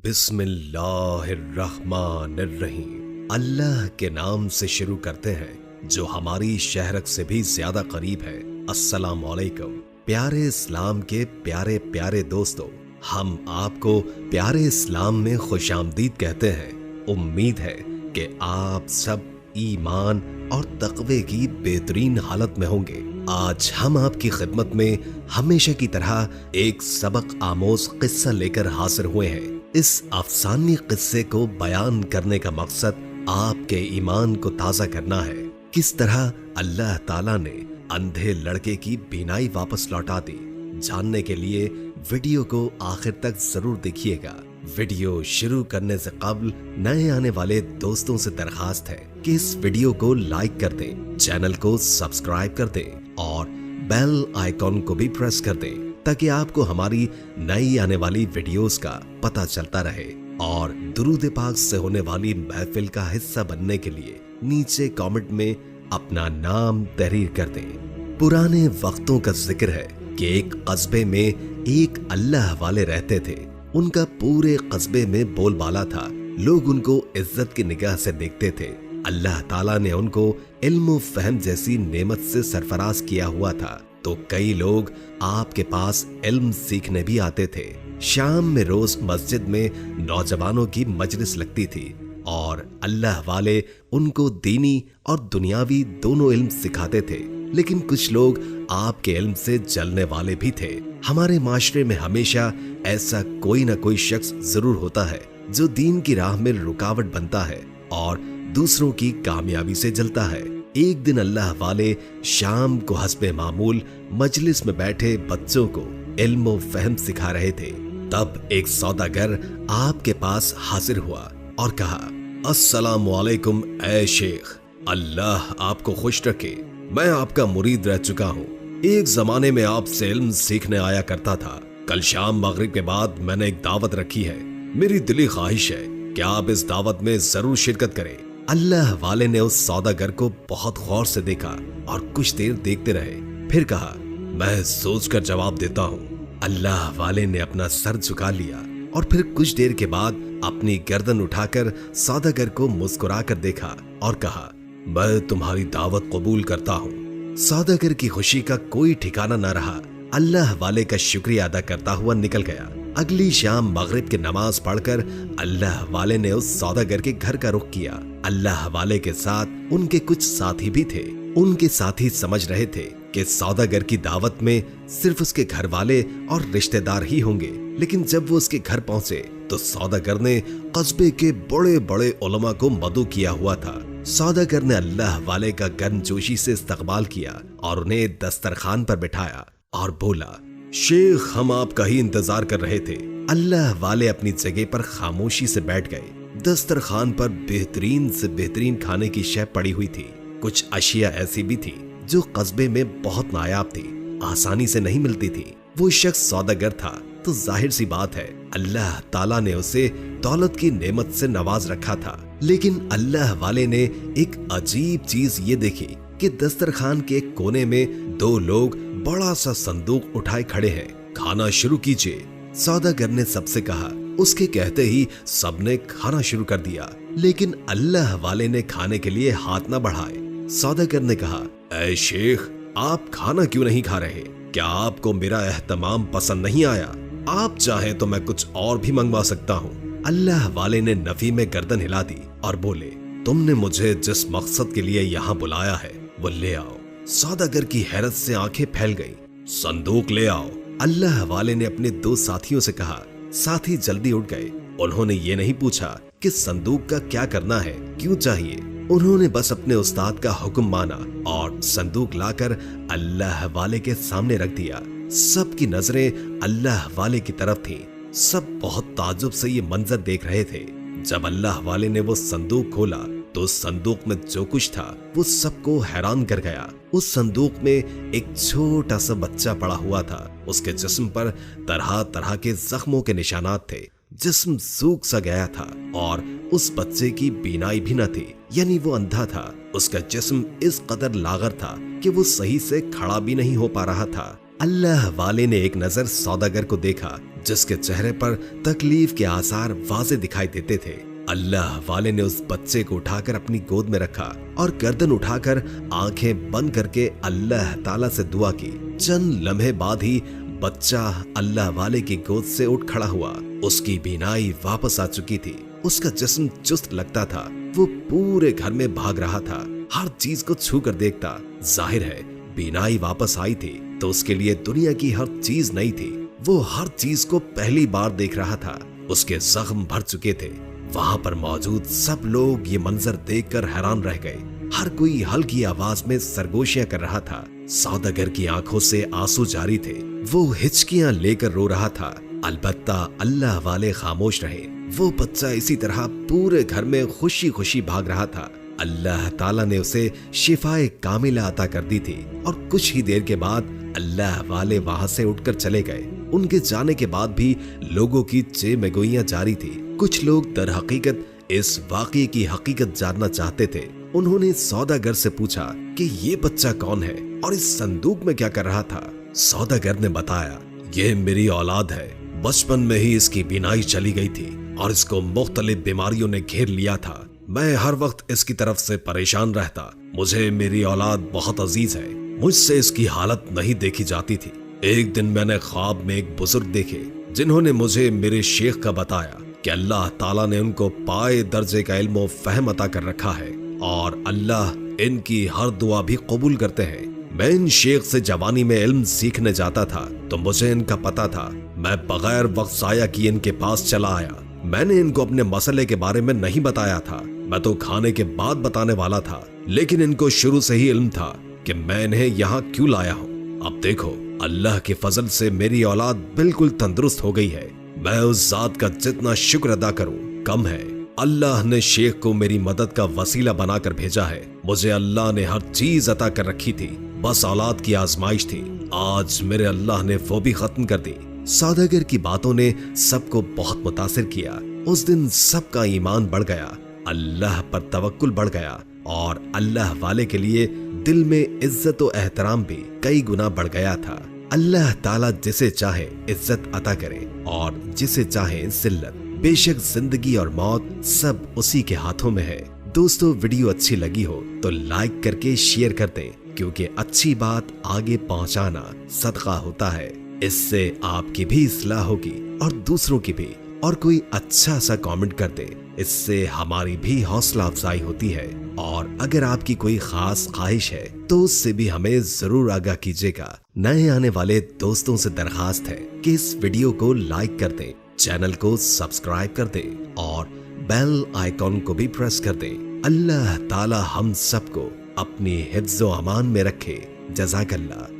बिस्मिल्लाहिर्रहमानिर्रहीम। अल्लाह के नाम से शुरू करते हैं जो हमारी शहरत से भी ज्यादा करीब है। अस्सलाम वालेकुम। प्यारे इस्लाम के प्यारे प्यारे दोस्तों, हम आपको प्यारे इस्लाम में खुशामदीद कहते हैं। उम्मीद है कि आप सब ईमान और तकवे की बेहतरीन हालत में होंगे। आज हम आपकी खिदमत में हमेशा की तरह एक सबक आमोज किस्सा लेकर हाजिर हुए हैं। इस अफसानी किस्से को बयान करने का मकसद आपके ईमान को ताज़ा करना है। किस तरह अल्लाह ताला ने अंधे लड़के की बीनाई वापस लौटा दी, जानने के लिए वीडियो को आखिर तक जरूर देखिएगा। वीडियो शुरू करने से कबल नए आने वाले दोस्तों से दरखास्त है कि इस वीडियो को लाइक कर दें, चैनल को सब्सक्राइब कर दें और बेल आइकॉन को भी प्रेस कर दें ताकि आपको हमारी नई आने वाली वीडियोस का पता चलता रहे। और दुरूद पाक से होने वाली महफिल का हिस्सा बनने के लिए नीचे कमेंट में अपना नाम तहरीर कर दें। पुराने वक्तों का जिक्र है कि एक कस्बे में एक अल्लाह वाले रहते थे। उनका पूरे कस्बे में बोलबाला था। लोग उनको इज्जत की निगाह से देखते थे। अल्लाह ताला ने उनको इल्म फहम जैसी नेमत से सरफराज किया हुआ था, तो कई लोग आपके पास इल्म सीखने भी आते थे। शाम में रोज मस्जिद में नौजवानों की मजलिस लगती थी और अल्लाह वाले उनको दीनी और दुनियावी दोनों इल्म सिखाते थे। लेकिन कुछ लोग आपके इल्म से जलने वाले भी थे। हमारे माशरे में हमेशा ऐसा कोई ना कोई शख्स जरूर होता है जो दीन की राह में रुकावट बनता है और दूसरों की कामयाबी से जलता है। एक दिन अल्लाह वाले शाम को हस्बे मामूल मजलिस में बैठे बच्चों को इल्म व फहम सिखा रहे थे। तब एक सौदागर आपके पास हाजिर हुआ और कहा, अस्सलाम वालेकुम ऐ शेख, अल्लाह आपको खुश रखे। मैं आपका मुरीद रह चुका हूँ। एक जमाने में आपसे इल्म सीखने आया करता था। कल शाम मगरिब के बाद मैंने एक दावत रखी है। मेरी दिली ख्वाहिश है कि आप इस दावत में जरूर शिरकत करें। अल्लाह वाले ने उस सौदागर को बहुत गौर से देखा और कुछ देर देखते रहे। फिर कहा, मैं सोचकर जवाब देता हूँ। अल्लाह वाले ने अपना सर झुका लिया और फिर कुछ देर के बाद अपनी गर्दन उठाकर सौदागर को मुस्कुरा कर देखा और कहा, मैं तुम्हारी दावत कबूल करता हूँ। सौदागर की खुशी का कोई ठिकाना न रहा। अल्लाह वाले का शुक्रिया अदा करता हुआ निकल गया। अगली शाम मगरिब की नमाज पढ़कर अल्लाह वाले ने उस सौदागर के घर का रुख किया। अल्लाह वाले के साथ उनके कुछ साथी भी थे। उनके साथी समझ रहे थे कि सौदागर की दावत में सिर्फ उसके घर वाले और रिश्तेदार ही होंगे। लेकिन जब वो उसके घर पहुंचे तो सौदागर ने कस्बे के बड़े बड़े उलमा को मदऊ किया हुआ था। सौदागर ने अल्लाह वाले का गर्मजोशी से इस्तकबाल किया और उन्हें दस्तरखान पर बिठाया और बोला, शेख, हम आपका ही इंतजार कर रहे थे। अल्लाह वाले अपनी जगह पर खामोशी से बैठ गए। दस्तरखान पर बेहतरीन से बेहतरीन खाने की शय पड़ी हुई थी। कुछ अशिया ऐसी भी थी जो कस्बे में बहुत नायाब थी, आसानी से नहीं मिलती थी। वो शख्स सौदागर था तो जाहिर सी बात है अल्लाह ताला ने उसे दौलत की नेमत से नवाज रखा था। लेकिन अल्लाह वाले ने एक अजीब चीज ये देखी कि दस्तरखान के कोने में दो लोग बड़ा सा संदूक उठाए खड़े हैं। खाना शुरू कीजिए, सौदागर ने सबसे कहा। उसके कहते ही सबने खाना शुरू कर दिया। लेकिन अल्लाह वाले ने खाने के लिए हाथ न बढ़ाए। सौदागर ने कहा, ऐ शेख, आप खाना क्यों नहीं खा रहे? क्या आपको मेरा एहतमाम पसंद नहीं आया? आप चाहें तो मैं कुछ और भी मंगवा सकता हूँ। अल्लाह वाले ने नफी में गर्दन हिला दी और बोले, तुमने मुझे जिस मकसद के लिए यहाँ बुलाया है वो ले आओ। सौदागर की हैरत से आंखें फैल गईं। संदूक ले आओ। अल्लाह वाले ने अपने दो साथियों से कहा। साथी जल्दी उठ गए। उन्होंने ये नहीं पूछा कि संदूक का क्या करना है, क्यों चाहिए। उन्होंने बस अपने उस्ताद का हुक्म माना और संदूक लाकर अल्लाह वाले के सामने रख दिया। सबकी नजरें अल्लाह वाले की तरफ थीं। सब बहुत ताज्जुब से ये मंजर देख रहे थे। जब अल्लाह वाले ने वो संदूक खोला तो उस संदूक में जो कुछ था वो सबको हैरान कर गया। उस संदूक में एक छोटा सा बच्चा पड़ा हुआ था। उसके जिस्म पर तरह तरह के जख्मों के निशानात थे। जिस्म सूख सा गया था और उस बच्चे की बीनाई भी न थी, यानी वो अंधा था। उसका जिस्म इस कदर लागर था कि वो सही से खड़ा भी नहीं हो पा रहा था। अल्लाह वाले ने एक नजर सौदागर को देखा जिसके चेहरे पर तकलीफ के आसार वाज़े दिखाई देते थे। अल्लाह वाले ने उस बच्चे को उठाकर अपनी गोद में रखा और गर्दन उठाकर आंखें बंद करके अल्लाह ताला से दुआ की। चंद लम्हे बाद ही बच्चा अल्लाह वाले की गोद से उठ खड़ा हुआ। उसकी बीनाई वापस आ चुकी थी, उसका जिस्म चुस्त लगता था, वो पूरे घर में भाग रहा था, हर चीज को छू कर देखता। जाहिर है बीनाई वापस आई थी तो उसके लिए दुनिया की हर चीज नई थी। वो हर चीज को पहली बार देख रहा था। उसके जख्म भर चुके थे। वहां पर मौजूद सब लोग ये मंजर देखकर हैरान रह गए। हर कोई हल्की आवाज में सरगोशियां कर रहा था। सौदागर की आंखों से आंसू जारी थे, वो हिचकियां लेकर रो रहा था। अलबत्ता अल्लाह वाले खामोश रहे। वो बच्चा इसी तरह पूरे घर में खुशी खुशी भाग रहा था। अल्लाह ताला ने उसे शिफाए कामिला अता कर दी थी और कुछ ही देर के बाद अल्लाह वाले वहां से उठकर चले गए। उनके जाने के बाद भी लोगों की चेमगोइयां जारी थी। कुछ लोग दर हकीकत इस वाक़ये की हकीकत जानना चाहते थे। उन्होंने सौदागर से पूछा कि ये बच्चा कौन है और इस संदूक में क्या कर रहा था। सौदागर ने बताया, ये मेरी औलाद है। बचपन में ही इसकी बीनाई चली गई थी और इसको मुख्तलिफ बीमारियों ने घेर लिया था। मैं हर वक्त इसकी तरफ से परेशान रहता। मुझे मेरी औलाद बहुत अजीज है, मुझसे इसकी हालत नहीं देखी जाती थी। एक दिन मैंने ख्वाब में एक बुजुर्ग देखे जिन्होंने मुझे मेरे शेख का बताया कि अल्लाह ताला ने उनको पाए दर्जे का इल्म और फहम अता कर रखा है और अल्लाह इनकी हर दुआ भी कबूल करते हैं। मैं इन शेख से जवानी में इल्म सीखने जाता था तो मुझे इनका पता था। मैं बगैर वक्त जाया किए इनके पास चला आया। मैंने इनको अपने मसले के बारे में नहीं बताया था, मैं तो खाने के बाद बताने वाला था, लेकिन इनको शुरू से ही इल्म था कि मैं इन्हें यहाँ क्यों लाया हूँ। अब देखो, अल्लाह के फजल से मेरी औलाद बिल्कुल तंदुरुस्त हो गई है। मैं उस जात का जितना शुक्र अदा करूँ कम है। अल्लाह ने शेख को मेरी मदद का वसीला बनाकर भेजा है। मुझे अल्लाह ने हर चीज अता कर रखी थी, बस औलाद की आजमाइश थी। आज मेरे अल्लाह ने वो भी खत्म कर दी। सौदागर की बातों ने सबको बहुत मुतासिर किया। उस दिन सबका ईमान बढ़ गया, अल्लाह पर तवक्कुल बढ़ गया और अल्लाह वाले के लिए दिल में इज्जत और एहतराम भी कई गुना बढ़ गया था। अल्लाह ताला जिसे चाहे इज्जत अता करे और जिसे चाहे जिल्लत। बेशक जिंदगी और मौत सब उसी के हाथों में है। दोस्तों, वीडियो अच्छी लगी हो तो लाइक करके शेयर कर दें, क्योंकि अच्छी बात आगे पहुंचाना सदका होता है। इससे आपकी भी इस्लाह होगी और दूसरों की भी। और कोई अच्छा सा कमेंट कर दे, इससे हमारी भी हौसला अफजाई होती है। और अगर आपकी कोई खास ख्वाहिश है तो उससे भी हमें जरूर आगाह कीजिएगा। नए आने वाले दोस्तों से दरखास्त है कि इस वीडियो को लाइक कर दें, चैनल को सब्सक्राइब कर दें और बेल आइकॉन को भी प्रेस कर दें। अल्लाह ताला हम सबको अपनी हिफ्ज़ व अमान में रखे। जज़ाकल्लाह।